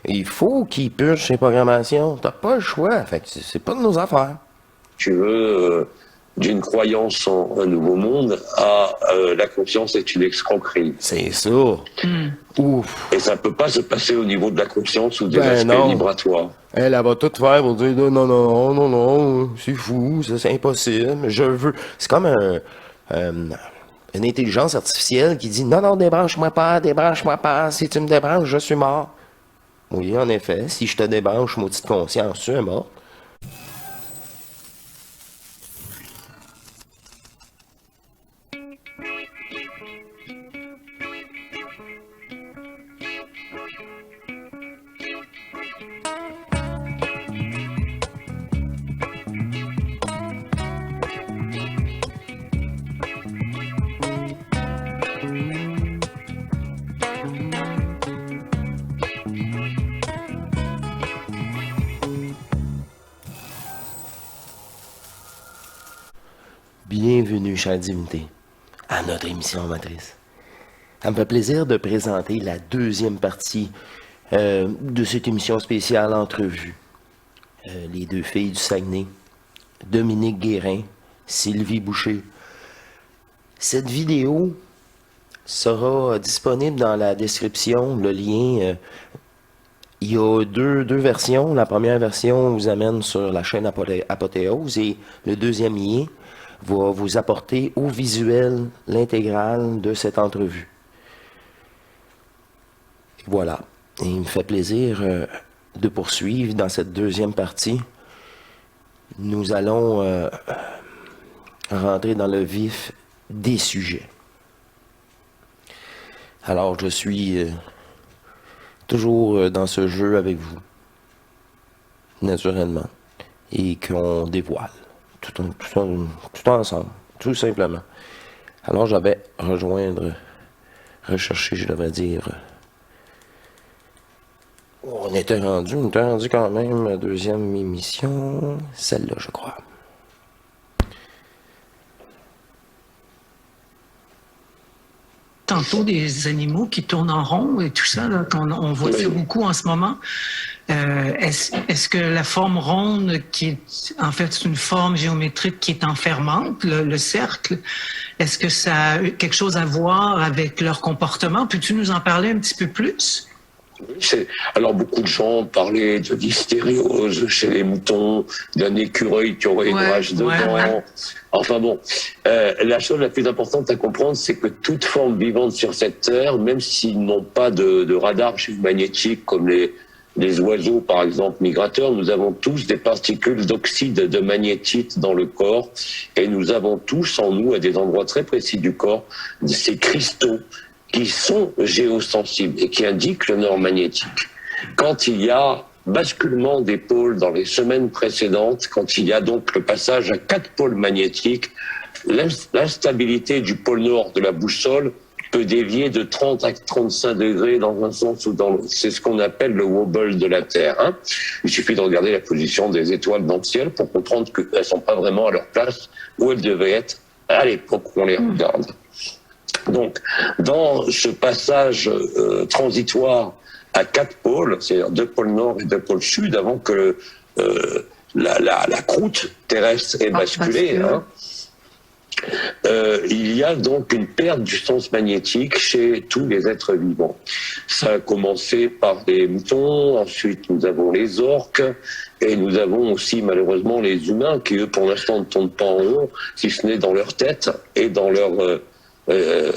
Il faut qu'il purge ses programmations. T'as pas le choix. Fait que c'est pas de nos affaires. Tu veux, d'une croyance en un nouveau monde à la conscience est une escroquerie. C'est ça. Ouf. Et ça peut pas se passer au niveau de la conscience ou des Ben aspects non. vibratoires. Elle va tout faire pour dire non, non, non, non, non, c'est fou, ça, c'est impossible. Je veux. C'est comme une intelligence artificielle qui dit non, non, débranche-moi pas. Si tu me débranches, je suis mort. Oui, en effet, si je te débranche, maudite conscience, tu es mort. Bienvenue, chère divinité, à notre émission matrice. Ça me fait plaisir de présenter la deuxième partie de cette émission spéciale entrevue. Les deux filles du Saguenay, Dominique Guérin, Sylvie Boucher. Cette vidéo sera disponible dans la description, le lien. Il y a deux versions. La première version vous amène sur la chaîne Apothéose et le deuxième lien va vous apporter au visuel l'intégrale de cette entrevue. Voilà. Et il me fait plaisir de poursuivre dans cette deuxième partie. Nous allons rentrer dans le vif des sujets. Alors, je suis toujours dans ce jeu avec vous, naturellement, et qu'on dévoile. Tout ensemble, tout simplement. Alors, je vais rechercher, je devrais dire. On était rendu quand même à deuxième émission, celle-là, je crois. Tantôt des animaux qui tournent en rond et tout ça, là, on voit ça beaucoup en ce moment. Est-ce que la forme ronde, qui est en fait c'est une forme géométrique qui est enfermante, le cercle, est-ce que ça a quelque chose à voir avec leur comportement? Peux-tu nous en parler un petit peu plus? Alors beaucoup de gens parlaient de l'hystériose chez les moutons, d'un écureuil qui aurait une rage dedans. Enfin bon, la chose la plus importante à comprendre, c'est que toute forme vivante sur cette terre, même s'ils n'ont pas de radar magnétique comme les oiseaux par exemple migrateurs, nous avons tous des particules d'oxyde de magnétite dans le corps et nous avons tous en nous, à des endroits très précis du corps, ces cristaux qui sont géosensibles et qui indiquent le nord magnétique. Quand il y a basculement des pôles dans les semaines précédentes, quand il y a donc le passage à 4 pôles magnétiques, l'instabilité du pôle nord de la boussole peut dévier de 30 à 35 degrés dans un sens ou dans l'autre. C'est ce qu'on appelle le wobble de la Terre. Hein. Il suffit de regarder la position des étoiles dans le ciel pour comprendre qu'elles ne sont pas vraiment à leur place où elles devaient être à l'époque où on les regarde. Donc, dans ce passage transitoire à 4 pôles, c'est-à-dire 2 pôles nord et 2 pôles sud, avant que la croûte terrestre ait basculé, hein, il y a donc une perte du sens magnétique chez tous les êtres vivants. Ça a commencé par les moutons, ensuite nous avons les orques, et nous avons aussi malheureusement les humains qui, eux, pour l'instant, ne tournent pas en rond, si ce n'est dans leur tête et dans leur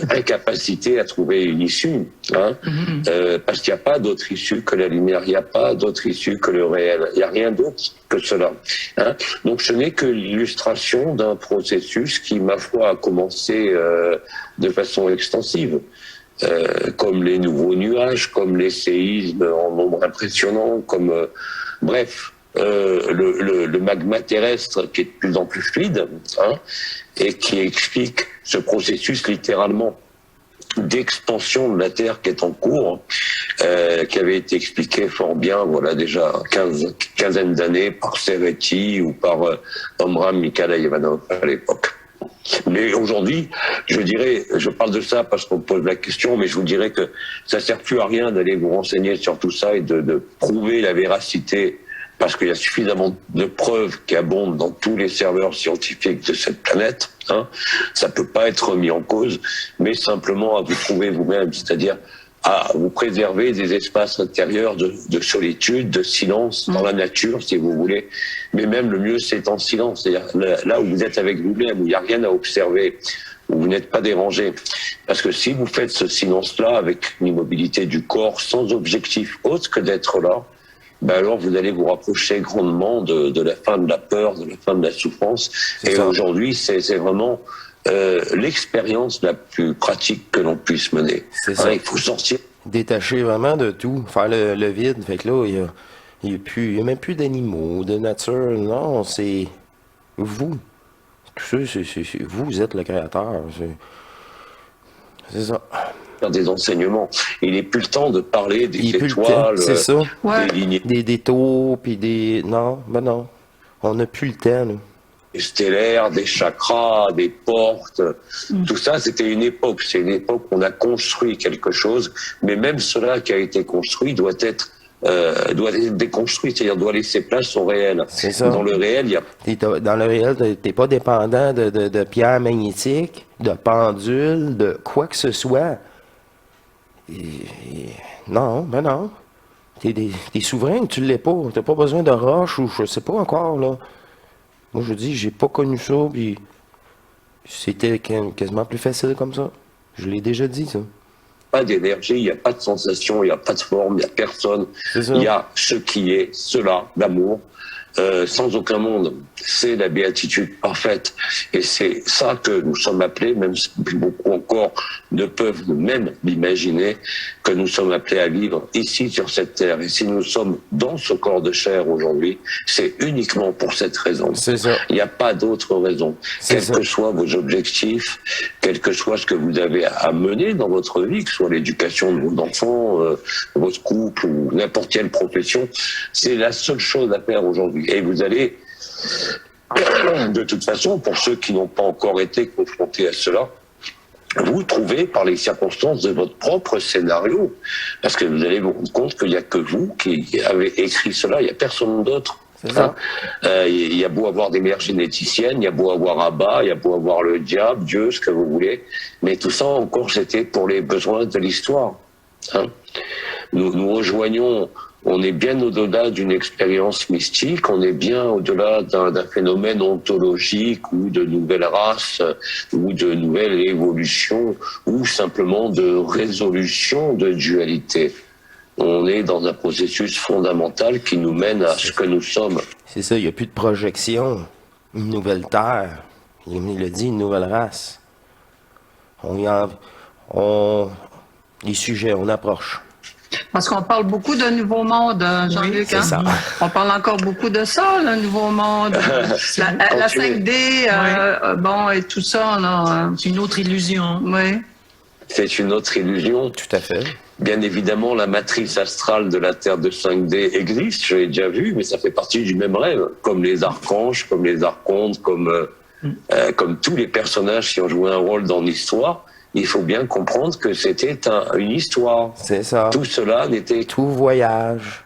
incapacité à trouver une issue, hein, parce qu'il n'y a pas d'autre issue que la lumière, il n'y a pas d'autre issue que le réel, il n'y a rien d'autre que cela. Hein. Donc ce n'est que l'illustration d'un processus qui, ma foi, a commencé de façon extensive, comme les nouveaux nuages, comme les séismes en nombre impressionnant, comme bref. Le magma terrestre qui est de plus en plus fluide, hein, et qui explique ce processus littéralement d'expansion de la Terre qui est en cours, qui avait été expliqué fort bien, voilà, déjà quinzaine d'années par Serretti ou par Omram Mikhaïlov à l'époque. Mais aujourd'hui, je dirais, je parle de ça parce qu'on me pose la question, mais je vous dirais que ça sert plus à rien d'aller vous renseigner sur tout ça et de prouver la véracité, parce qu'il y a suffisamment de preuves qui abondent dans tous les serveurs scientifiques de cette planète. Hein. Ça peut pas être mis en cause, mais simplement à vous trouver vous-même, c'est-à-dire à vous préserver des espaces intérieurs de solitude, de silence, dans la nature, si vous voulez. Mais même le mieux, c'est en silence. C'est-à-dire là où vous êtes avec vous-même, où il n'y a rien à observer, où vous n'êtes pas dérangé. Parce que si vous faites ce silence-là avec une immobilité du corps, sans objectif autre que d'être là, ben alors vous allez vous rapprocher grandement de la fin de la peur, de la fin de la souffrance. Et aujourd'hui, c'est vraiment l'expérience la plus pratique que l'on puisse mener. C'est ça. Il faut sortir. Détacher vraiment de tout, faire le vide. Fait que là, il y a même plus d'animaux, de nature. Non, c'est vous. Tout ça, vous êtes le créateur. C'est ça. Des enseignements. Il n'est plus le temps de parler des étoiles, c'est ça. Ouais. des lignées Des détours, puis des... Non, ben non. On n'a plus le temps, nous. stellaires, des chakras, des portes. Tout ça, c'était une époque. C'est une époque où on a construit quelque chose, mais même cela qui a été construit doit être déconstruit, c'est-à-dire doit laisser place au réel. C'est ça. Dans le réel, il y a... Dans le réel, t'es pas dépendant de pierres magnétiques, de pendules, de quoi que ce soit. Non, ben non. T'es souverain, tu l'es pas. T'as pas besoin de roche ou je sais pas encore, là. Moi, je dis, j'ai pas connu ça, puis c'était quasiment plus facile comme ça. Je l'ai déjà dit, ça. Pas d'énergie, il n'y a pas de sensation, il n'y a pas de forme, il n'y a personne. Il y a ce qui est, cela, l'amour, sans aucun monde. C'est la béatitude parfaite. Et c'est ça que nous sommes appelés, même si beaucoup encore ne peuvent même l'imaginer, que nous sommes appelés à vivre ici sur cette terre. Et si nous sommes dans ce corps de chair aujourd'hui, c'est uniquement pour cette raison. C'est ça. Il n'y a pas d'autre raison. Quels que soient vos objectifs, quel que soit ce que vous avez à mener dans votre vie, que ce soit l'éducation de vos enfants, votre couple ou n'importe quelle profession, c'est la seule chose à faire aujourd'hui. Et vous allez, de toute façon, pour ceux qui n'ont pas encore été confrontés à cela, vous trouvez par les circonstances de votre propre scénario, parce que vous allez vous rendre compte qu'il n'y a que vous qui avez écrit cela, il n'y a personne d'autre. Il y a beau avoir des mères généticiennes, il y a beau avoir Abba, il y a beau avoir le diable, Dieu, ce que vous voulez, mais tout ça encore c'était pour les besoins de l'histoire. Hein. Nous rejoignons, on est bien au-delà d'une expérience mystique, on est bien au-delà d'un phénomène ontologique ou de nouvelles races ou de nouvelles évolutions ou simplement de résolution de dualité. On est dans un processus fondamental qui nous mène à ce que nous sommes. C'est ça, il n'y a plus de projection. Une nouvelle terre. Il le dit, une nouvelle race. Les sujets, on approche. Parce qu'on parle beaucoup de nouveau monde, Jean-Luc. Oui, c'est ça. On parle encore beaucoup de ça, le nouveau monde. la 5D, bon, et tout ça. C'est une autre illusion. Oui. C'est une autre illusion. Tout à fait. Bien évidemment, la matrice astrale de la Terre de 5D existe, je l'ai déjà vu, mais ça fait partie du même rêve, comme les archanges, comme les archontes, comme tous les personnages qui ont joué un rôle dans l'histoire. Il faut bien comprendre que c'était une histoire. C'est ça. Tout cela n'était... Tout voyage.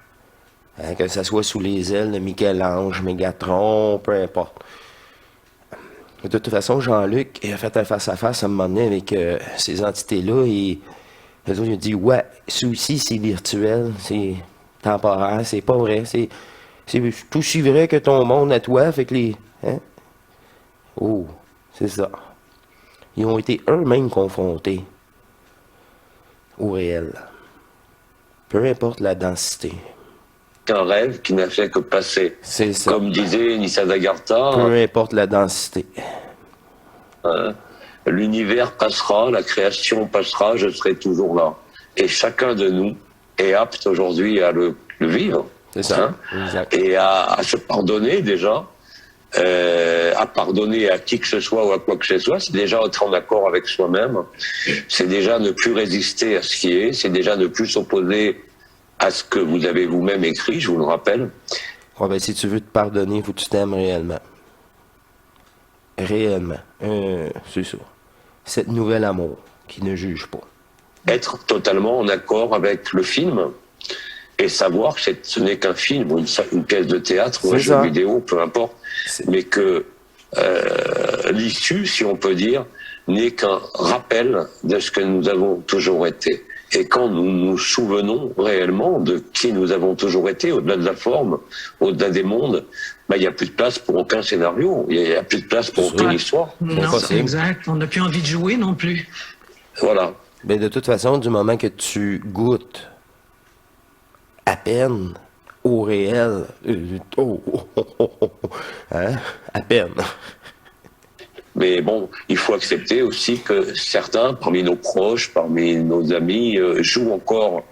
Hein, que ça soit sous les ailes de Michel-Ange, Mégatron, peu importe. De toute façon, Jean-Luc a fait un face-à-face à un moment donné avec ces entités-là et les autres, ils ont dit, ouais, ça aussi, c'est virtuel, c'est temporaire, c'est pas vrai, c'est tout aussi vrai que ton monde à toi, fait que les... Hein? Oh, c'est ça. Ils ont été eux-mêmes confrontés au réel. Peu importe la densité. Un rêve qui n'a fait que passer. C'est ça. Comme disait Nisargadatta, Peu importe la densité. L'univers passera, la création passera, je serai toujours là. Et chacun de nous est apte aujourd'hui à le vivre. C'est ça. Hein, exact. et à se pardonner déjà. À pardonner à qui que ce soit ou à quoi que ce soit, c'est déjà être en accord avec soi-même, c'est déjà ne plus résister à ce qui est, c'est déjà ne plus s'opposer à ce que vous avez vous-même écrit, je vous le rappelle. Ouais, ben, si tu veux te pardonner, il faut que tu t'aimes réellement. réellement. C'est ça. Cette nouvelle amour qui ne juge pas. Être totalement en accord avec le film et savoir que ce n'est qu'un film ou une pièce de théâtre ou un jeu vidéo, peu importe, mais que l'issue, si on peut dire, n'est qu'un rappel de ce que nous avons toujours été. Et quand nous nous souvenons réellement de qui nous avons toujours été, au-delà de la forme, au-delà des mondes, il n'y a plus de place pour aucun scénario, il n'y a plus de place pour aucune histoire. Non, c'est exact. On n'a plus envie de jouer non plus. Voilà. Mais de toute façon, du moment que tu goûtes à peine au réel, hein, à peine. Mais bon, il faut accepter aussi que certains, parmi nos proches, parmi nos amis, jouent encore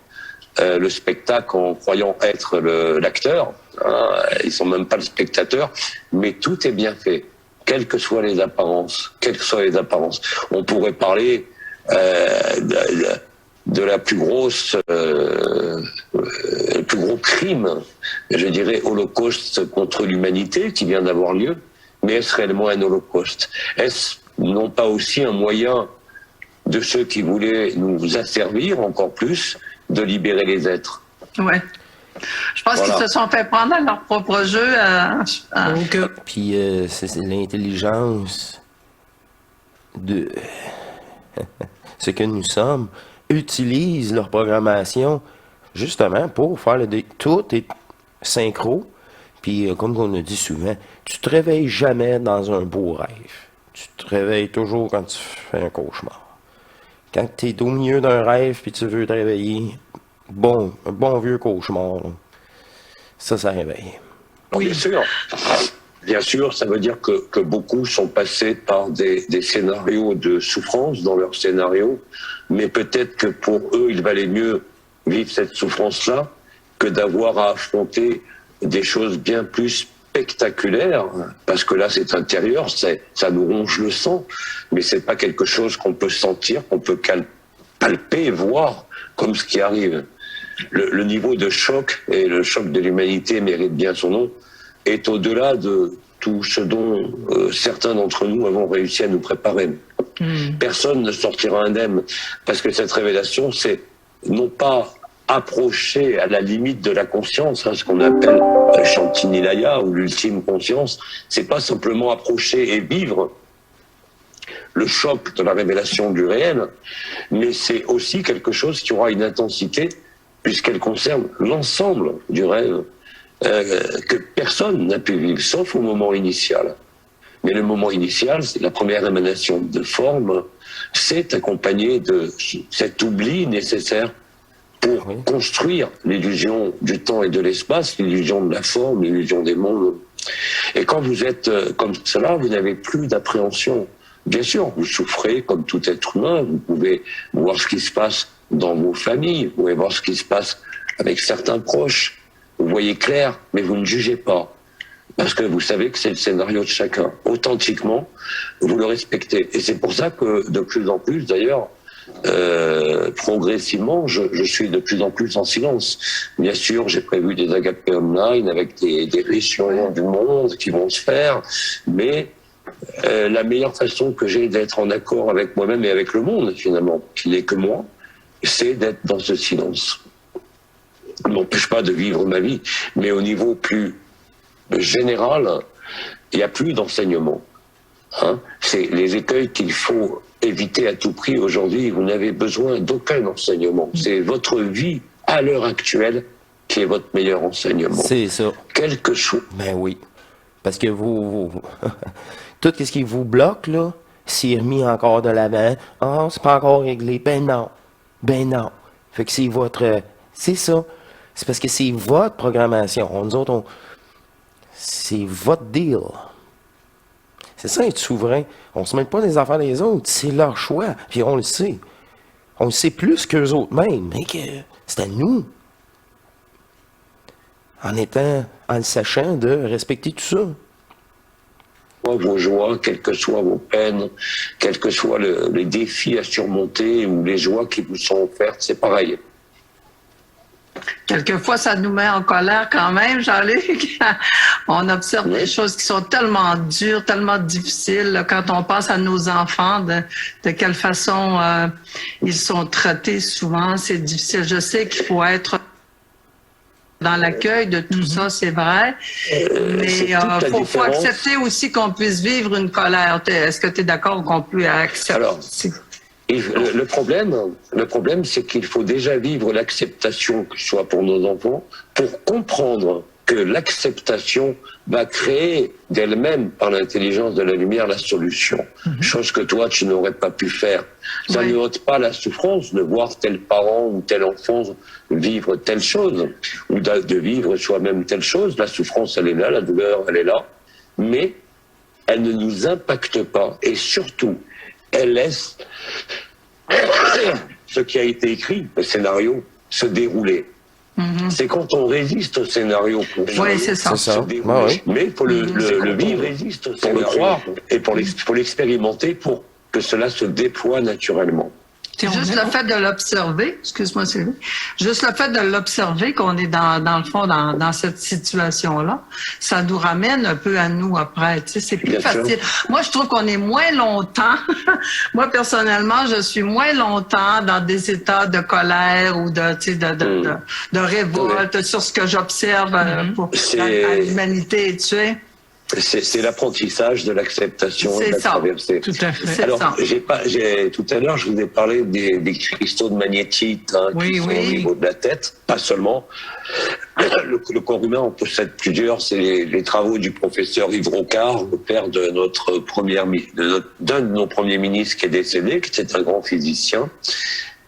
le spectacle en croyant être l'acteur. Hein, ils sont même pas le spectateur, mais tout est bien fait, quelles que soient les apparences. Quelles que soient les apparences. On pourrait parler de la plus grosse, le plus gros crime, je dirais, holocauste contre l'humanité qui vient d'avoir lieu. Mais est-ce réellement un holocauste? Est-ce non pas aussi un moyen de ceux qui voulaient nous asservir encore plus de libérer les êtres? Ouais. Je pense qu'ils se sont fait prendre à leur propre jeu. Puis c'est l'intelligence de ce que nous sommes utilise leur programmation justement pour faire tout est synchro. Puis, comme on a dit souvent, tu te réveilles jamais dans un beau rêve. Tu te réveilles toujours quand tu fais un cauchemar. Quand tu es au milieu d'un rêve puis tu veux te réveiller, un bon vieux cauchemar, là, ça réveille. Oui, bien sûr. Bien sûr, ça veut dire que beaucoup sont passés par des scénarios de souffrance dans leurs scénarios, mais peut-être que pour eux, il valait mieux vivre cette souffrance-là que d'avoir à affronter des choses bien plus spectaculaires, parce que là c'est intérieur, ça nous ronge le sang, mais c'est pas quelque chose qu'on peut sentir, qu'on peut palper, voir, comme ce qui arrive. Le niveau de choc, et le choc de l'humanité mérite bien son nom, est au-delà de tout ce dont certains d'entre nous avons réussi à nous préparer. Personne ne sortira indemne, parce que cette révélation, c'est non pas approcher à la limite de la conscience, ce qu'on appelle Shantinilaya ou l'ultime conscience, c'est pas simplement approcher et vivre le choc de la révélation du réel, mais c'est aussi quelque chose qui aura une intensité puisqu'elle concerne l'ensemble du rêve que personne n'a pu vivre, sauf au moment initial. Mais le moment initial, c'est la première émanation de forme, c'est accompagné de cet oubli nécessaire pour construire l'illusion du temps et de l'espace, l'illusion de la forme, l'illusion des mondes. Et quand vous êtes comme cela, vous n'avez plus d'appréhension. Bien sûr, vous souffrez comme tout être humain, vous pouvez voir ce qui se passe dans vos familles, vous pouvez voir ce qui se passe avec certains proches, vous voyez clair, mais vous ne jugez pas. Parce que vous savez que c'est le scénario de chacun. Authentiquement, vous le respectez. Et c'est pour ça que de plus en plus, d'ailleurs, progressivement, je suis de plus en plus en silence. Bien sûr, j'ai prévu des agapés online avec des réunions du monde qui vont se faire, mais la meilleure façon que j'ai d'être en accord avec moi-même et avec le monde, finalement, qui n'est que moi, c'est d'être dans ce silence. Ça ne m'empêche pas de vivre ma vie, mais au niveau plus général, il n'y a plus d'enseignement. C'est les écueils qu'il faut éviter à tout prix aujourd'hui. Vous n'avez besoin d'aucun enseignement. C'est votre vie à l'heure actuelle qui est votre meilleur enseignement. C'est ça. Quelque chose. Ben oui. Parce que vous tout ce qui vous bloque, là, c'est remis encore de l'avant. Ah, c'est pas encore réglé. Ben non. Ben non. Fait que c'est votre... C'est ça. C'est parce que c'est votre programmation. Nous autres, c'est votre deal. C'est ça, être souverain. On se mêle pas des affaires des autres. C'est leur choix. Puis on le sait. On le sait plus qu'eux autres même. Mais que c'est à nous. En le sachant de respecter tout ça. Vos joies, quelles que soient vos peines, quels que soient les défis à surmonter ou les joies qui vous sont offertes, c'est pareil. Quelquefois, ça nous met en colère quand même, Jean-Luc. On observe des choses qui sont tellement dures, tellement difficiles. Là, quand on pense à nos enfants, de quelle façon ils sont traités souvent, c'est difficile. Je sais qu'il faut être dans l'accueil de tout ça, c'est vrai. Mais il faut accepter aussi qu'on puisse vivre une colère. Est-ce que tu es d'accord qu'on peut accepter? Alors, et le problème, c'est qu'il faut déjà vivre l'acceptation, que ce soit pour nos enfants, pour comprendre que l'acceptation va créer d'elle-même, par l'intelligence de la lumière, la solution. Chose que toi, tu n'aurais pas pu faire. Ça ne ôte pas la souffrance de voir tel parent ou tel enfant vivre telle chose, ou de vivre soi-même telle chose. La souffrance, elle est là, la douleur, elle est là. Mais elle ne nous impacte pas. Et surtout, elle laisse ce qui a été écrit, le scénario, se dérouler. C'est quand on résiste au scénario qu'on c'est ça. se dérouler. Mais il faut le vivre, pour le croire et pour l'expérimenter pour que cela se déploie naturellement. Juste le fait de l'observer, excuse-moi Sylvie, juste le fait de l'observer qu'on est dans le fond dans cette situation-là, ça nous ramène un peu à nous après. Tu sais, c'est plus facile. Moi, je trouve qu'on est moins longtemps. Moi, personnellement, je suis moins longtemps dans des états de colère ou de révolte sur ce que j'observe à l'humanité, tu sais. C'est l'apprentissage de l'acceptation et de la traversée. Tout à fait. Alors, tout à l'heure, je vous ai parlé des cristaux de magnétite qui sont au niveau de la tête, pas seulement. Le corps humain en possède plusieurs. C'est les travaux du professeur Yves Rocard, le père de d'un de nos premiers ministres qui est décédé, qui était un grand physicien,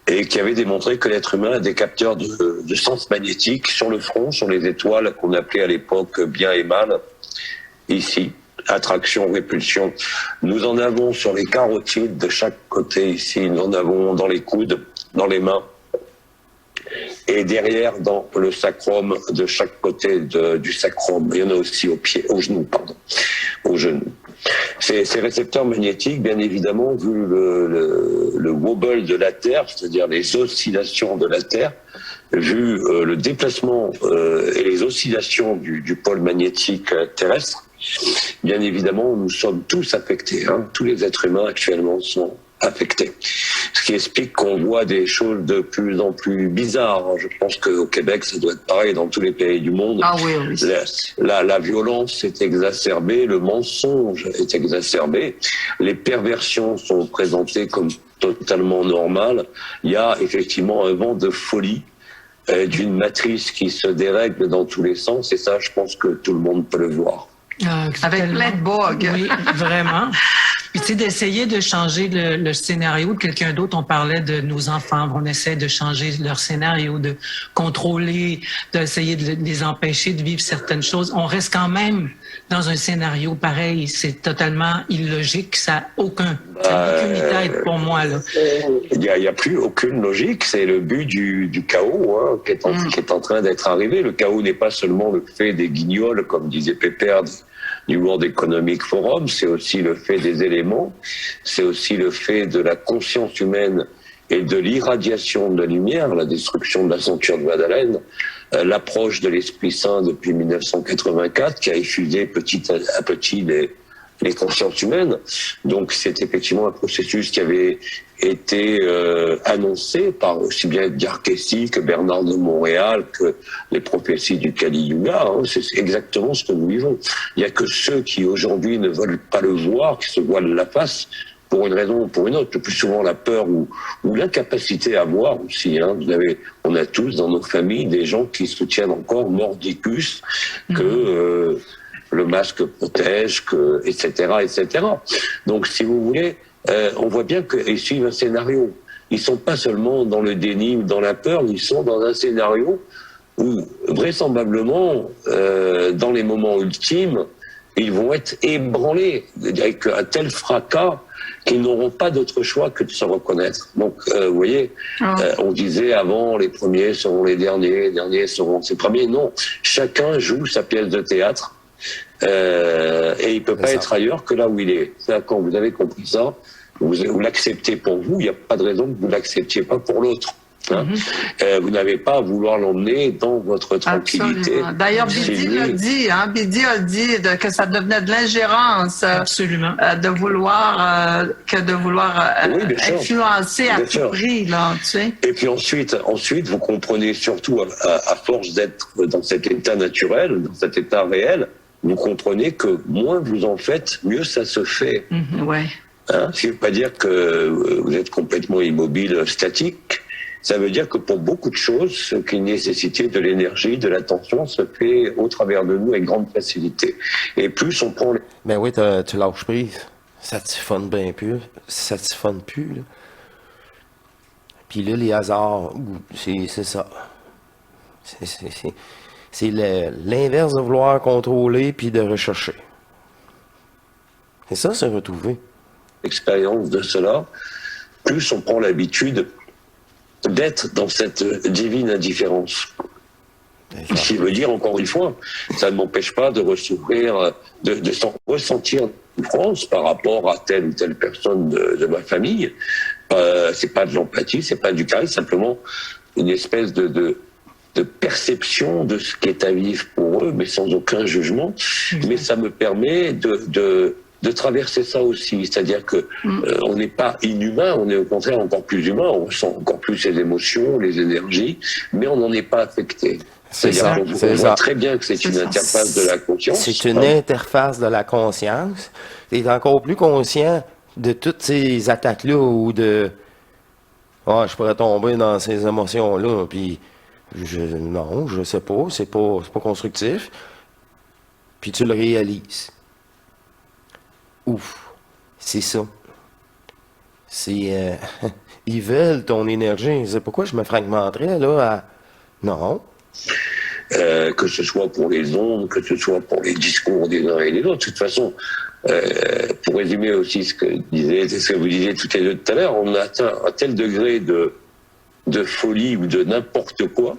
et qui avait démontré que l'être humain a des capteurs de sens magnétique sur le front, sur les étoiles qu'on appelait à l'époque bien et mal. Ici, attraction, répulsion. Nous en avons sur les carotides de chaque côté ici, nous en avons dans les coudes, dans les mains, et derrière dans le sacrum de chaque côté du sacrum. Il y en a aussi aux genoux. Ces récepteurs magnétiques, bien évidemment, vu le wobble de la Terre, c'est-à-dire les oscillations de la Terre, vu le déplacement et les oscillations du pôle magnétique terrestre, bien évidemment, nous sommes tous affectés. Tous les êtres humains actuellement sont affectés. Ce qui explique qu'on voit des choses de plus en plus bizarres. Je pense qu'au Québec, ça doit être pareil dans tous les pays du monde. Ah oui, oui. La violence est exacerbée, le mensonge est exacerbé, les perversions sont présentées comme totalement normales. Il y a effectivement un vent de folie d'une matrice qui se dérègle dans tous les sens, et ça, je pense que tout le monde peut le voir. Avec plein de bugs. Oui, vraiment. Puis tu sais, d'essayer de changer le scénario de quelqu'un d'autre. On parlait de nos enfants. On essaie de changer leur scénario, de contrôler, d'essayer de les empêcher de vivre certaines choses. On reste quand même dans un scénario pareil. C'est totalement illogique. Ça n'a aucune tête pour moi, là. Il n'y a plus aucune logique. C'est le but du chaos qui est en train d'être arrivé. Le chaos n'est pas seulement le fait des guignols, comme disait Pépère, du World Economic Forum, c'est aussi le fait des éléments, c'est aussi le fait de la conscience humaine et de l'irradiation de la lumière, la destruction de la ceinture de Madeleine, l'approche de l'Esprit Saint depuis 1984 qui a effusé petit à petit les consciences humaines. Donc c'est effectivement un processus qui avait été annoncé par aussi bien Edgar Cayce que Bernard de Montréal, que les prophéties du Kali Yuga. C'est exactement ce que nous vivons. Il n'y a que ceux qui aujourd'hui ne veulent pas le voir, qui se voilent la face, pour une raison ou pour une autre. Le plus souvent la peur ou l'incapacité à voir aussi. On a tous dans nos familles des gens qui soutiennent encore mordicus que le masque protège, etc., etc. Donc, si vous voulez, on voit bien qu'ils suivent un scénario. Ils sont pas seulement dans le déni ou dans la peur, ils sont dans un scénario où, vraisemblablement, dans les moments ultimes, ils vont être ébranlés avec un tel fracas qu'ils n'auront pas d'autre choix que de se reconnaître. Donc, vous voyez, on disait avant, les premiers seront les derniers seront les premiers. Non, chacun joue sa pièce de théâtre. Et il peut pas être ailleurs que là où il est. Quand vous avez compris ça, vous l'acceptez pour vous, il n'y a pas de raison que vous l'acceptiez pas pour l'autre. Hein. Vous n'avez pas à vouloir l'emmener dans votre tranquillité. Absolument. D'ailleurs, Bidi l'a dit, Bidi a dit que ça devenait de l'ingérence de vouloir influencer à tout prix, là, tu sais. Et puis ensuite, vous comprenez surtout, à force d'être dans cet état naturel, dans cet état réel, vous comprenez que moins vous en faites, mieux ça se fait. Ouais. Hein, ce qui ne veut pas dire que vous êtes complètement immobile, statique. Ça veut dire que pour beaucoup de choses, ce qui nécessitait de l'énergie, de l'attention, se fait au travers de nous avec grande facilité. Et plus on prend... Ben oui, tu lâches prise. Ça te siphonne bien plus. Ça te siphonne plus, là. Puis là, les hasards, c'est ça. C'est l'inverse de vouloir contrôler puis de rechercher. C'est ça, se retrouver. L'expérience de cela, plus on prend l'habitude d'être dans cette divine indifférence. Ce qui veut dire, encore une fois, ça ne m'empêche pas de ressentir souffrance par rapport à telle ou telle personne de ma famille. C'est pas de l'empathie, c'est pas du charisme, simplement une espèce de perception de ce qui est à vivre pour eux, mais sans aucun jugement. Mais ça me permet de traverser ça aussi, c'est-à-dire que on n'est pas inhumain, on est au contraire encore plus humain, on ressent encore plus les émotions, les énergies, mais on n'en est pas affecté. C'est-à-dire qu'on voit très bien que c'est une interface de la conscience. C'est une interface de la conscience. Tu es encore plus conscient de toutes ces attaques-là ou de je pourrais tomber dans ces émotions-là, puis non, je sais pas, c'est pas constructif. Puis tu le réalises. Ouf, c'est ça. C'est... ils veulent ton énergie. C'est pourquoi je me fragmenterais, là, à... Non. Que ce soit pour les ondes, que ce soit pour les discours des uns et des autres. De toute façon, pour résumer aussi ce que vous disiez toutes les deux tout à l'heure, on a atteint un tel degré de folie ou de n'importe quoi,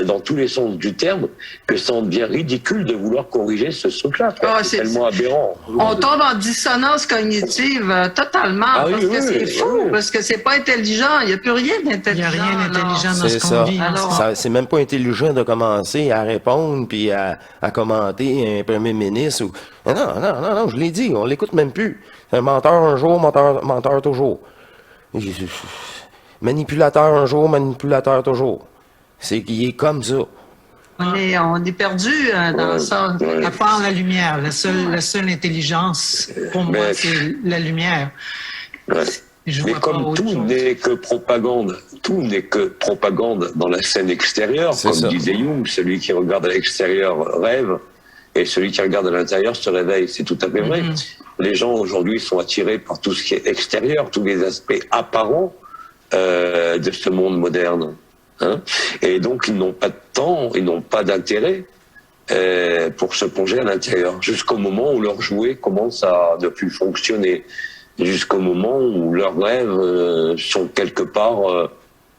dans tous les sens du terme, que ça en devient ridicule de vouloir corriger ce truc-là. C'est tellement aberrant. On tombe en dissonance cognitive totalement, parce que c'est fou, parce que c'est pas intelligent, il n'y a plus rien d'intelligent. Il n'y a rien d'intelligent dans ce qu'on vit. C'est même pas intelligent de commencer à répondre puis à commenter un premier ministre. Ou... Non, je l'ai dit, on l'écoute même plus. C'est un menteur un jour, menteur toujours. Manipulateur un jour, manipulateur toujours. C'est qu'il est comme ça. On est perdu dans ça. À part la lumière, la seule intelligence, pour moi, c'est la lumière. Ouais. Mais comme tout n'est que propagande, dans la scène extérieure, comme disait Jung, celui qui regarde à l'extérieur rêve, et celui qui regarde à l'intérieur se réveille. C'est tout à fait vrai. Les gens aujourd'hui sont attirés par tout ce qui est extérieur, tous les aspects apparents de ce monde moderne. Hein, et donc ils n'ont pas de temps, ils n'ont pas d'intérêt pour se plonger à l'intérieur, jusqu'au moment où leur jouet commence à ne plus fonctionner, jusqu'au moment où leurs rêves sont quelque part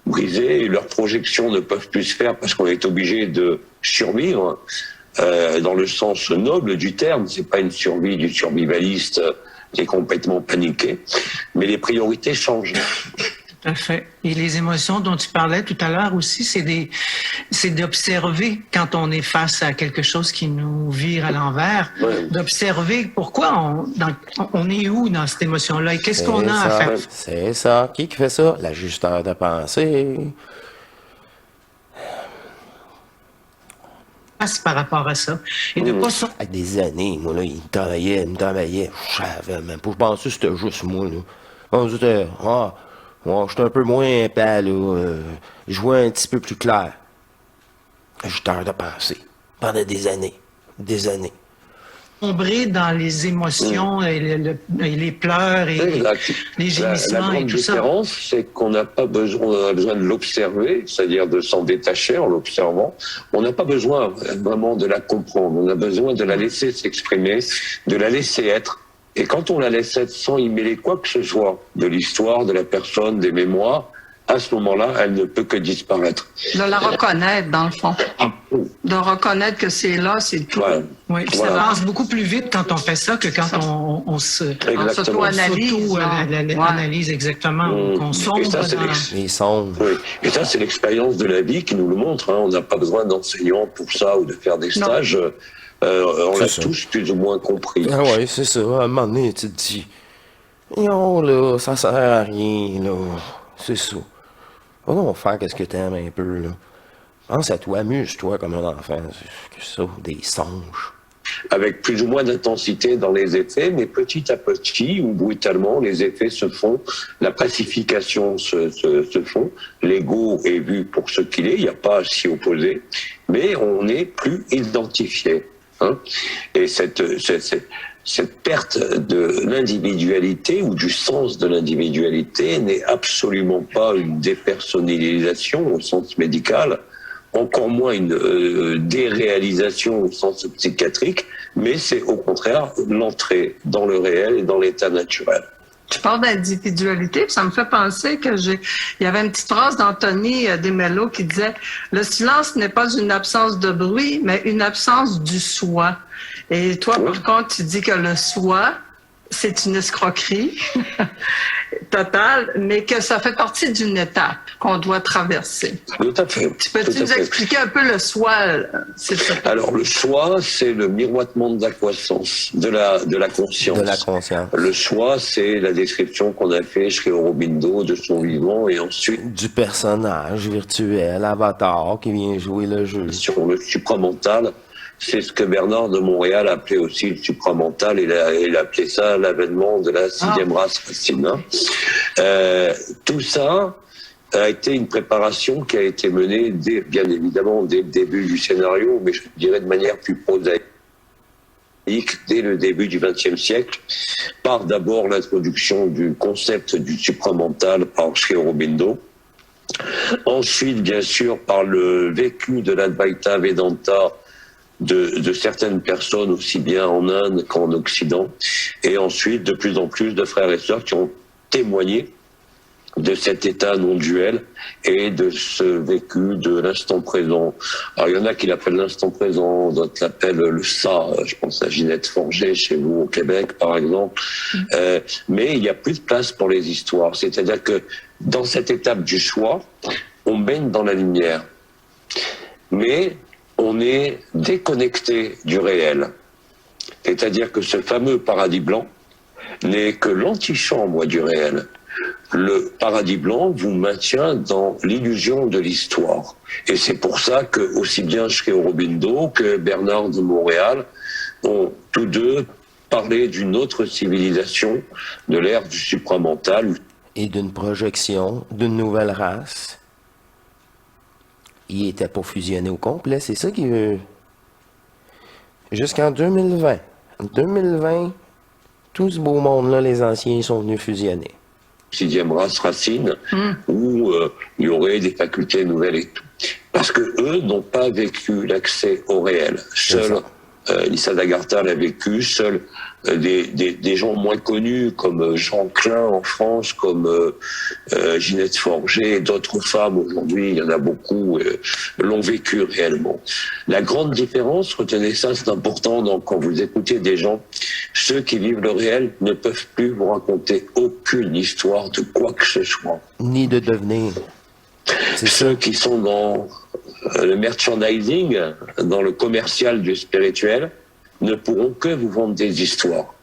brisés et leurs projections ne peuvent plus se faire parce qu'on est obligé de survivre dans le sens noble du terme. C'est pas une survie du survivaliste qui est complètement paniqué, mais les priorités changent. Tout à fait. Et les émotions dont tu parlais tout à l'heure aussi, c'est d'observer quand on est face à quelque chose qui nous vire à l'envers, d'observer pourquoi on est où dans cette émotion-là et qu'est-ce qu'on a à faire. C'est ça. Qui fait ça? L'ajusteur de pensée. Par rapport à ça. Et de pas à des années, moi, là, il me travaillait. Je savais même pas. Je pensais que c'était juste moi, là. On disait, j'étais un peu moins pâle, là. Je vois un petit peu plus clair. Ajusteur de pensée. Pendant des années. Sombrer dans les émotions et les pleurs et les gémissements et tout ça. La grande différence, c'est qu'on n'a pas besoin, on a besoin de l'observer, c'est-à-dire de s'en détacher en l'observant. On n'a pas besoin vraiment de la comprendre. On a besoin de la laisser s'exprimer, de la laisser être. Et quand on la laisse être sans y mêler quoi que ce soit, de l'histoire, de la personne, des mémoires, à ce moment-là, elle ne peut que disparaître. De la reconnaître, dans le fond. de reconnaître que c'est là, c'est tout. Ouais. Oui, puis Voilà. ça avance beaucoup plus vite quand on fait ça que quand on Exactement. s'auto-analyse. analyse exactement, qu'on sombre Et ça, c'est dans... Les songes. Oui. Et ça, c'est l'expérience de la vie qui nous le montre. Hein. On n'a pas besoin d'enseignants pour ça ou de faire des stages. On C'est l'a ça. tous plus ou moins compris. Ah ouais, c'est ça. À un moment donné, tu te dis, non, là, ça sert à rien, là. C'est ça. Va donc faire qu'est-ce que t'aimes un peu, là. Pense à toi, amuse-toi comme un enfant. C'est ça, des songes. Avec plus ou moins d'intensité dans les effets, mais petit à petit ou brutalement, les effets se font, la pacification se font, l'ego est vu pour ce qu'il est, il n'y a pas à s'y opposer, mais on n'est plus identifié. Hein. Et cette perte de l'individualité ou du sens de l'individualité n'est absolument pas une dépersonnalisation au sens médical, encore moins une déréalisation au sens psychiatrique, mais c'est au contraire l'entrée dans le réel et dans l'état naturel. Tu parles d'individualité, puis ça me fait penser que il y avait une petite phrase d'Anthony Desmello qui disait « Le silence n'est pas une absence de bruit, mais une absence du soi. » Et toi, par contre, tu dis que le soi, c'est une escroquerie totale, mais que ça fait partie d'une étape qu'on doit traverser. Tout à fait. Tu peux-tu nous expliquer un peu le soi? C'est ça. Alors, le soi, c'est le miroitement de la croissance, de la conscience. De la conscience. Le soi, c'est la description qu'on a fait chez Aurobindo de son vivant et ensuite Du personnage virtuel, avatar, qui vient jouer le jeu. sur le supramental. C'est ce que Bernard de Montréal appelait aussi le supramental. Il appelait ça l'avènement de la sixième race racine. Tout ça a été une préparation qui a été menée, bien évidemment, dès le début du scénario, mais je dirais de manière plus prosaïque, dès le début du XXe siècle, par d'abord l'introduction du concept du supramental par Sri Aurobindo. Ensuite, bien sûr, par le vécu de l'Advaita Vedanta de certaines personnes, aussi bien en Inde qu'en Occident. Et ensuite, de plus en plus de frères et sœurs qui ont témoigné de cet état non-duel et de ce vécu de l'instant présent. Alors, il y en a qui l'appellent l'instant présent, d'autres l'appellent le ça. Je pense à Ginette Forget, chez vous au Québec, par exemple. Mais il n'y a plus de place pour les histoires. C'est-à-dire que dans cette étape du choix, on baigne dans la lumière. Mais on est déconnecté du réel. C'est-à-dire que ce fameux paradis blanc n'est que l'antichambre du réel. Le paradis blanc vous maintient dans l'illusion de l'histoire. Et c'est pour ça que, aussi bien Sri Aurobindo que Bernard de Montréal ont tous deux parlé d'une autre civilisation, de l'ère du supramental. Et d'une projection d'une nouvelle race. Il était pas fusionné au complet, c'est ça qui veut. Jusqu'en 2020. En 2020, tout ce beau monde-là, les anciens, sont venus fusionner. Sixième race racine, où il y aurait des facultés nouvelles et tout. Parce que eux n'ont pas vécu l'accès au réel. Seul Lisa Lagarta l'a vécu, seul des gens moins connus comme Jean Klein en France, comme Ginette Forget, d'autres femmes aujourd'hui, il y en a beaucoup, l'ont vécu réellement. La grande différence, retenez ça, c'est important, donc quand vous écoutez des gens, ceux qui vivent le réel ne peuvent plus vous raconter aucune histoire de quoi que ce soit. Ni de devenir. C'est Ceux qui sont dans le merchandising, dans le commercial du spirituel, ne pourront que vous vendre des histoires.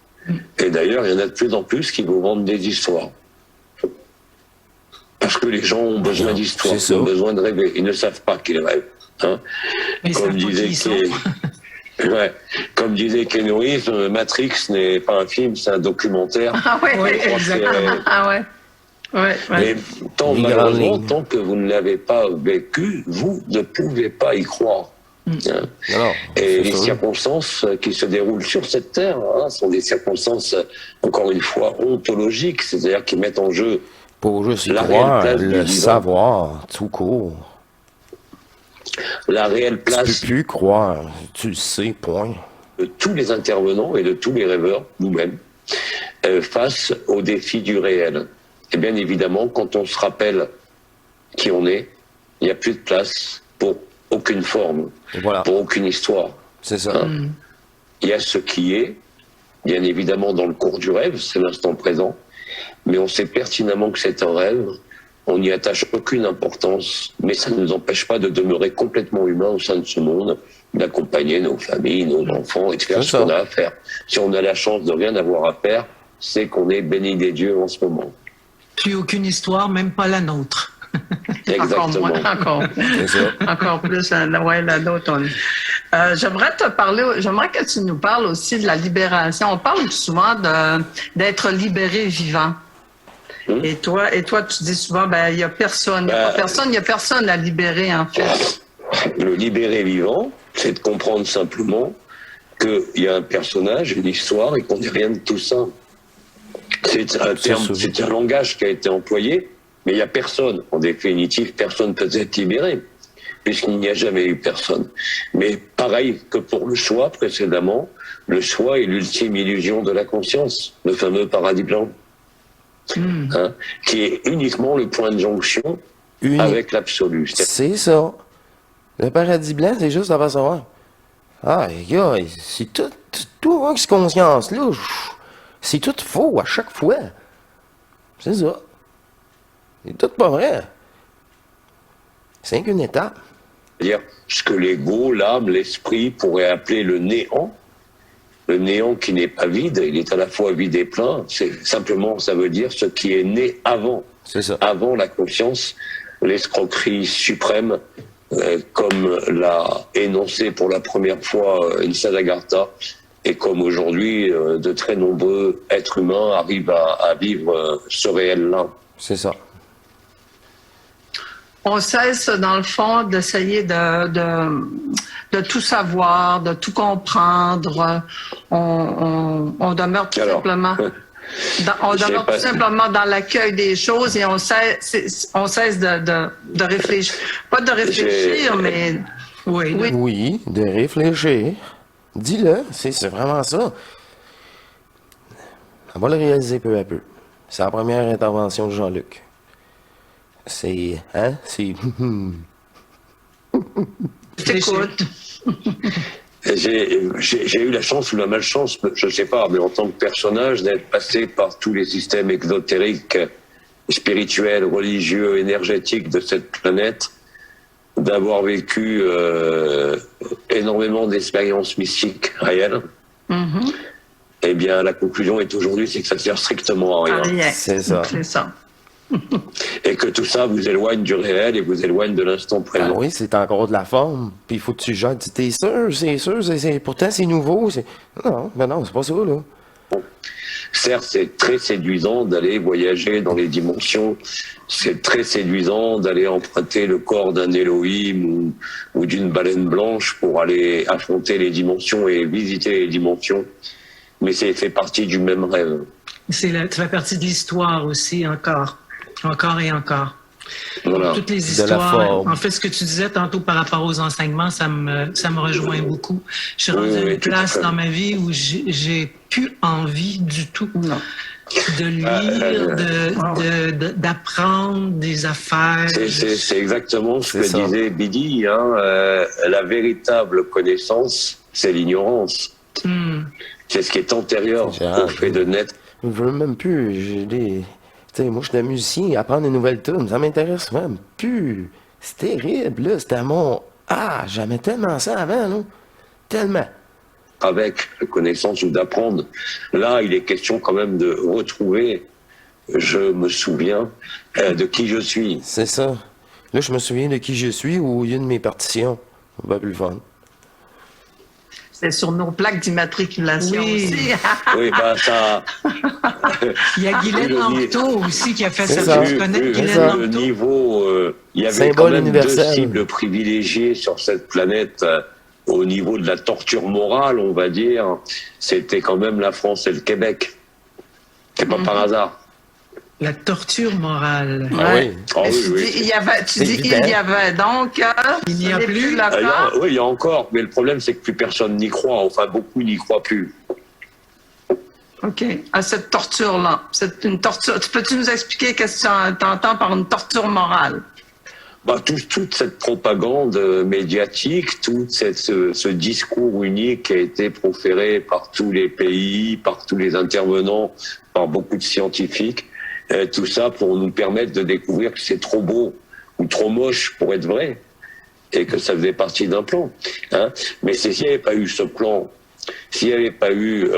Et d'ailleurs, il y en a de plus en plus qui vous vendent des histoires. Parce que les gens ont besoin d'histoires, ils ont besoin de rêver. Ils ne savent pas qu'ils rêvent. Hein. Comme disait Ken Reeves, Matrix n'est pas un film, c'est un documentaire. Ah oui, exactement. Ah ouais. Ouais. Mais malheureusement, tant que vous ne l'avez pas vécu, vous ne pouvez pas y croire. Non, et les circonstances qui se déroulent sur cette terre sont des circonstances, encore une fois, ontologiques, c'est-à-dire qui mettent en jeu pour juste y croire, le savoir, tout court. La réelle place. Tu peux plus croire, tu le sais, point. De tous les intervenants et de tous les rêveurs, nous-mêmes, face aux défis du réel. Et bien évidemment, quand on se rappelle qui on est, il n'y a plus de place pour aucune forme, Et voilà. pour aucune histoire. C'est ça. Hein. Il y a ce qui est, bien évidemment dans le cours du rêve, c'est l'instant présent, mais on sait pertinemment que c'est un rêve, on n'y attache aucune importance, mais ça ne nous empêche pas de demeurer complètement humains au sein de ce monde, d'accompagner nos familles, nos enfants et de faire ce qu'on a à faire. Si on a la chance de rien avoir à faire, c'est qu'on est béni des dieux en ce moment. Plus aucune histoire, même pas la nôtre. Exactement. Encore plus, ouais, la nôtre. J'aimerais que tu nous parles aussi de la libération. On parle souvent d'être libéré vivant. Et toi, tu dis souvent, il n'y a personne, il n'y a personne à libérer, en fait. Le libérer vivant, c'est de comprendre simplement qu'il y a un personnage, une histoire, et qu'on n'est rien de tout ça. C'est un terme, c'est un langage qui a été employé, mais il n'y a personne. En définitive, personne ne peut être libéré, puisqu'il n'y a jamais eu personne. Mais pareil que pour le choix précédemment, le choix est l'ultime illusion de la conscience, le fameux paradis blanc, qui est uniquement le point de jonction avec l'absolu. C'est ça. Le paradis blanc, c'est juste à pas savoir. Ah, les gars, c'est tout avec cette conscience-là. C'est tout faux à chaque fois. C'est ça. C'est tout pas vrai. C'est qu'une étape. C'est-à-dire ce que l'ego, l'âme, l'esprit pourraient appeler le néant. Le néant qui n'est pas vide, il est à la fois vide et plein. C'est simplement, ça veut dire ce qui est né avant. C'est ça. Avant la conscience, l'escroquerie suprême, comme l'a énoncé pour la première fois Nisargadatta, et comme aujourd'hui de très nombreux êtres humains arrivent à vivre ce réel-là. C'est ça. On cesse, dans le fond, d'essayer de tout savoir, de tout comprendre. On demeure tout simplement... On demeure tout simplement dans l'accueil des choses et on cesse de réfléchir. Pas de réfléchir, mais... Oui, de réfléchir. Dis-le, c'est vraiment ça. On va le réaliser peu à peu. C'est la première intervention de Jean-Luc. C'est... Hein? C'est... Je t'écoute. J'ai eu la chance ou la malchance, je ne sais pas, mais en tant que personnage, d'être passé par tous les systèmes exotériques, spirituels, religieux, énergétiques de cette planète, d'avoir vécu énormément d'expériences mystiques réelles. Eh bien, la conclusion est aujourd'hui, c'est que ça sert strictement à rien. C'est ça. C'est ça. Et que tout ça vous éloigne du réel et vous éloigne de l'instant présent. Ah oui, c'est encore de la forme. Puis il faut que tu gères. T'es sûr, c'est sûr. Pourtant, c'est nouveau. Non, ben non, c'est pas ça, là. Bon. Certes, c'est très séduisant d'aller voyager dans les dimensions. C'est très séduisant d'aller emprunter le corps d'un Elohim ou d'une baleine blanche pour aller affronter les dimensions et visiter les dimensions. Mais c'est fait partie du même rêve. Ça fait partie de l'histoire aussi, encore et encore. Voilà. Toutes les histoires. En fait, ce que tu disais tantôt par rapport aux enseignements, ça me rejoint beaucoup. Je suis rendu à une place dans ma vie où j'ai plus envie du tout de lire, d'apprendre des affaires. C'est exactement ce que disait Bidi. La véritable connaissance, c'est l'ignorance. C'est ce qui est antérieur au fait de naître. Je veux même plus. Moi, je suis un musicien, apprendre des nouvelles tunes, ça m'intéresse même plus. C'est terrible, là. C'était à mon... Ah, j'aimais tellement ça avant, là. Tellement. Avec la connaissance ou d'apprendre. Là, il est question quand même de retrouver, je me souviens, de qui je suis. C'est ça. Là, je me souviens de qui je suis ou une de mes partitions. Ça va plus le fun. C'est sur nos plaques d'immatriculation aussi. Oui, ça... Il y a Guylaine Lanctot aussi qui a fait ça. Je connais Guylaine Lanctot. Le niveau... il y avait Symbole quand même universel. 2 cibles privilégiées sur cette planète au niveau de la torture morale, on va dire. C'était quand même la France et le Québec. C'est pas par hasard. La torture morale. Ah oui. Oh, oui. Il y avait donc... il n'y a plus. Oui, il y a encore. Mais le problème, c'est que plus personne n'y croit. Enfin, beaucoup n'y croient plus. OK. À cette torture-là. C'est une torture. Peux-tu nous expliquer qu'est-ce que tu entends par une torture morale? toute cette propagande médiatique, ce discours unique qui a été proféré par tous les pays, par tous les intervenants, par beaucoup de scientifiques, tout ça pour nous permettre de découvrir que c'est trop beau ou trop moche pour être vrai, et que ça faisait partie d'un plan. Hein. Mais s'il n'y avait pas eu ce plan, s'il n'y avait pas eu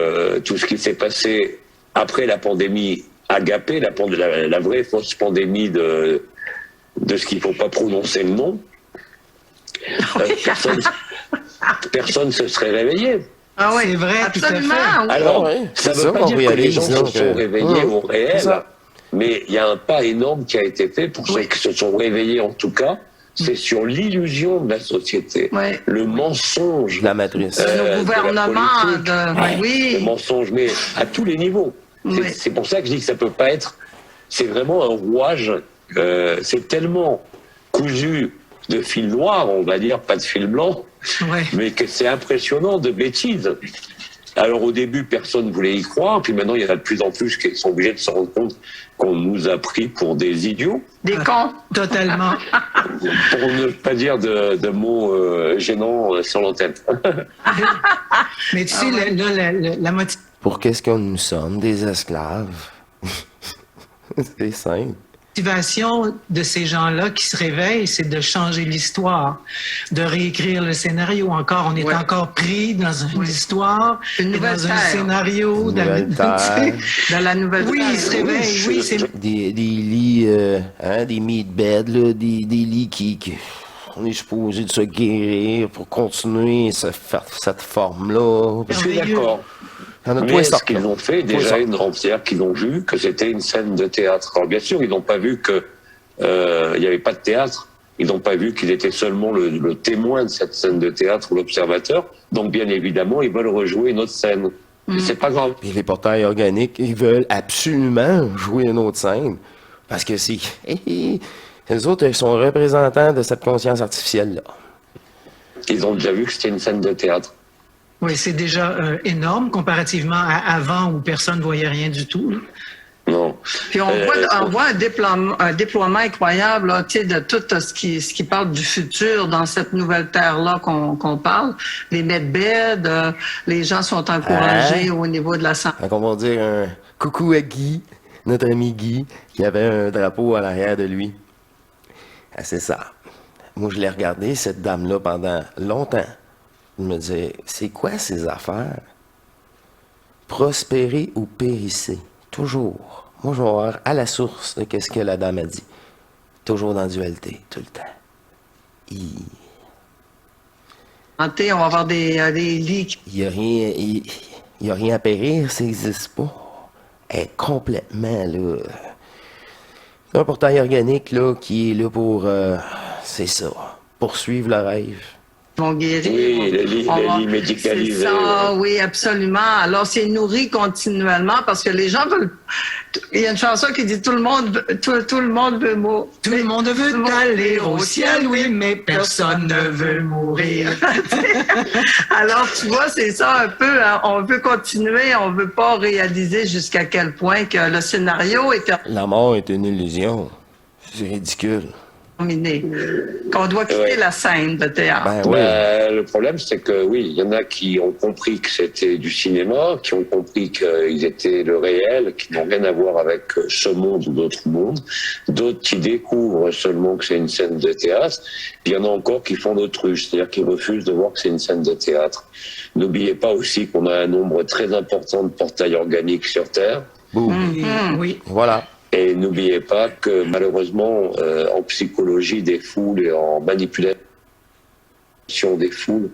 tout ce qui s'est passé après la pandémie agapée, la vraie fausse pandémie de ce qu'il ne faut pas prononcer le nom, personne se serait réveillé. Ah oui, c'est vrai, absolument. tout à fait. Alors, ouais, ça ne c'est veut pas on dire que les réalise, gens se donc, sont réveillés au réel, ça. mais il y a un pas énorme qui a été fait pour ceux qui se sont réveillés en tout cas. C'est sur l'illusion de la société, le mensonge, La matrice. De nos gouvernements, le mensonge, mais à tous les niveaux. C'est pour ça que je dis que ça peut pas être. C'est vraiment un rouage. C'est tellement cousu de fil noir, on va dire, pas de fil blanc, mais que c'est impressionnant de bêtises. Alors au début, personne ne voulait y croire, puis maintenant il y en a de plus en plus qui sont obligés de se rendre compte qu'on nous a pris pour des idiots. Des cons. Totalement. Pour ne pas dire de mots gênants sur l'antenne. Mais tu sais, la motivation Pour qu'est-ce que nous sommes? Des esclaves. C'est simple. de ces gens-là qui se réveillent, c'est de changer l'histoire, de réécrire le scénario. Encore, on est encore pris dans une histoire, Une nouvelle dans un terre. scénario. Une nouvelle terre. Dans la nouvelle Oui, terre. ils se réveillent, oui, c'est... Des lits, des meat beds, là, des lits qui on est supposé de se guérir pour continuer cette forme-là. Je suis d'accord. Mais ce qu'ils ont fait, déjà, c'est-à-dire qu'ils ont vu que c'était une scène de théâtre. Alors bien sûr, ils n'ont pas vu qu'il n'y avait pas de théâtre. Ils n'ont pas vu qu'ils étaient seulement le témoin de cette scène de théâtre ou l'observateur. Donc bien évidemment, ils veulent rejouer une autre scène. Et c'est pas grave. Puis les portails organiques, ils veulent absolument jouer une autre scène. Parce que c'est... Les autres, ils sont représentants de cette conscience artificielle-là. Ils ont déjà vu que c'était une scène de théâtre. Oui, c'est déjà énorme comparativement à avant où personne ne voyait rien du tout. Là. Non. Puis on voit un déploiement incroyable là, de tout ce qui parle du futur dans cette nouvelle terre-là qu'on parle. Les medbeds, les gens sont encouragés au niveau de la santé. Donc on va dire un coucou à Guy, notre ami Guy, qui avait un drapeau à l'arrière de lui. Ah, c'est ça. Moi, je l'ai regardé, cette dame-là, pendant longtemps. Je me disais, c'est quoi ces affaires? Prospérer ou périssez? Toujours. Moi, je vais voir à la source de qu'est-ce que la dame a dit. Toujours dans la dualité, tout le temps. On va avoir des lits. Il y a rien à périr, ça n'existe pas. Elle est complètement, là... Un portail organique, là, qui est là pour... c'est ça. Poursuivre le rêve. Vont guérir. Oui, les lits médicalisés. C'est ça, oui, absolument. Alors, c'est nourri continuellement parce que les gens veulent... Il y a une chanson qui dit tout le monde veut mourir. Tout le monde veut aller au ciel, oui, mais personne ne veut mourir. Alors, tu vois, c'est ça un peu. Hein, on veut continuer, on veut pas réaliser jusqu'à quel point que le scénario est La mort est une illusion. C'est ridicule. terminé. Qu'on doit quitter la scène de théâtre. Ben oui. Le problème, c'est que oui, il y en a qui ont compris que c'était du cinéma, qui ont compris qu'ils étaient le réel, qui n'ont rien à voir avec ce monde ou d'autres mondes. D'autres qui découvrent seulement que c'est une scène de théâtre. Puis il y en a encore qui font l'autruche, c'est-à-dire qui refusent de voir que c'est une scène de théâtre. N'oubliez pas aussi qu'on a un nombre très important de portails organiques sur Terre. Oui. Voilà. Et n'oubliez pas que malheureusement, en psychologie des foules et en manipulation des foules,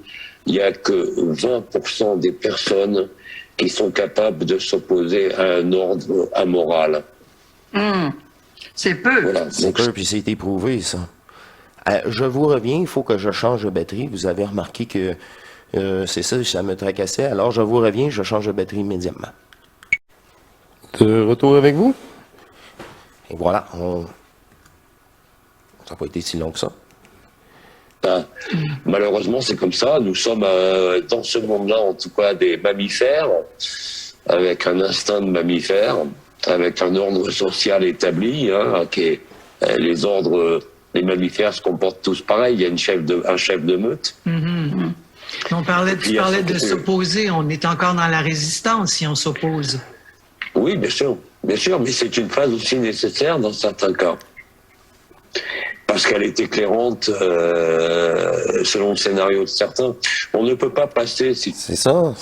il n'y a que 20% des personnes qui sont capables de s'opposer à un ordre amoral. C'est peu. Voilà. C'est peu, puis c'est éprouvé, ça. Je vous reviens, il faut que je change de batterie. Vous avez remarqué que c'est ça, ça me tracassait. Alors, je vous reviens, je change de batterie immédiatement. De retour avec vous. Et voilà, ça n'a pas été si long que ça. Malheureusement, c'est comme ça. Nous sommes dans ce monde-là, en tout cas, des mammifères, avec un instinct de mammifère, avec un ordre social établi, qui est les ordres Les mammifères se comportent tous pareil. Il y a un chef de meute. On parlait, Puis, tu parlais de il y a- s'opposer. On est encore dans la résistance si on s'oppose. Oui, bien sûr, mais c'est une phase aussi nécessaire dans certains cas. Parce qu'elle est éclairante selon le scénario de certains. On ne peut pas passer, si C'est ça.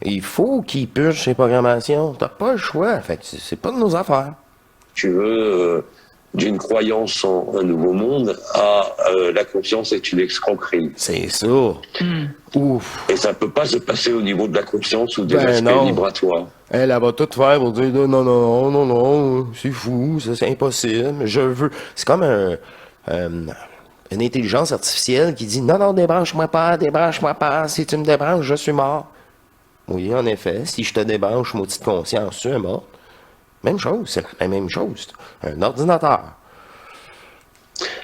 Il faut qu'ils purgent ces programmations. T'as pas le choix. Fait que c'est pas de nos affaires. tu veux, d'une croyance en un nouveau monde à la conscience est une escroquerie. C'est ça. Ouf. Et ça peut pas se passer au niveau de la conscience ou des Ben aspects non. vibratoires. Elle va tout faire pour dire non, non, non, non, non, c'est fou, ça c'est impossible. Je veux. C'est comme une intelligence artificielle qui dit non, non, débranche-moi pas, si tu me débranches, je suis mort. Oui, en effet, si je te débranche, maudite conscience, tu es mort. Même chose, c'est la même chose. Un ordinateur.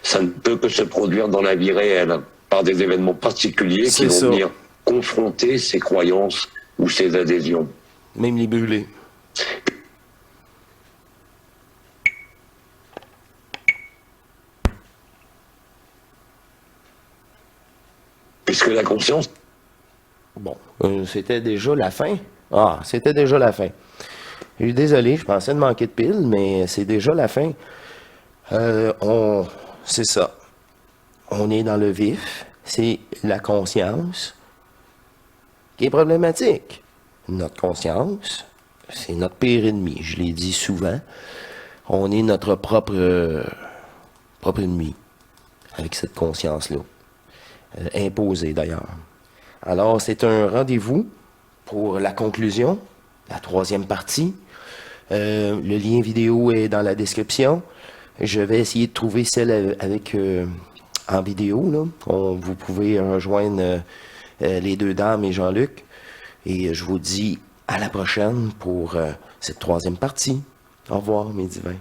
Ça ne peut que se produire dans la vie réelle, par des événements particuliers C'est qui vont ça. venir confronter ces croyances ou ces adhésions. Même les brûlés. Puisque la conscience, Bon, c'était déjà la fin. Ah, c'était déjà la fin. Je suis désolé, je pensais de manquer de piles, mais c'est déjà la fin. C'est ça. On est dans le vif. C'est la conscience qui est problématique. Notre conscience, c'est notre pire ennemi. Je l'ai dit souvent. On est notre propre ennemi avec cette conscience-là. Imposée d'ailleurs. Alors, c'est un rendez-vous pour la conclusion, la troisième partie. Le lien vidéo est dans la description. Je vais essayer de trouver celle avec en vidéo. Là. Vous pouvez rejoindre les deux dames et Jean-Luc. Et je vous dis à la prochaine pour cette troisième partie. Au revoir, mes divins.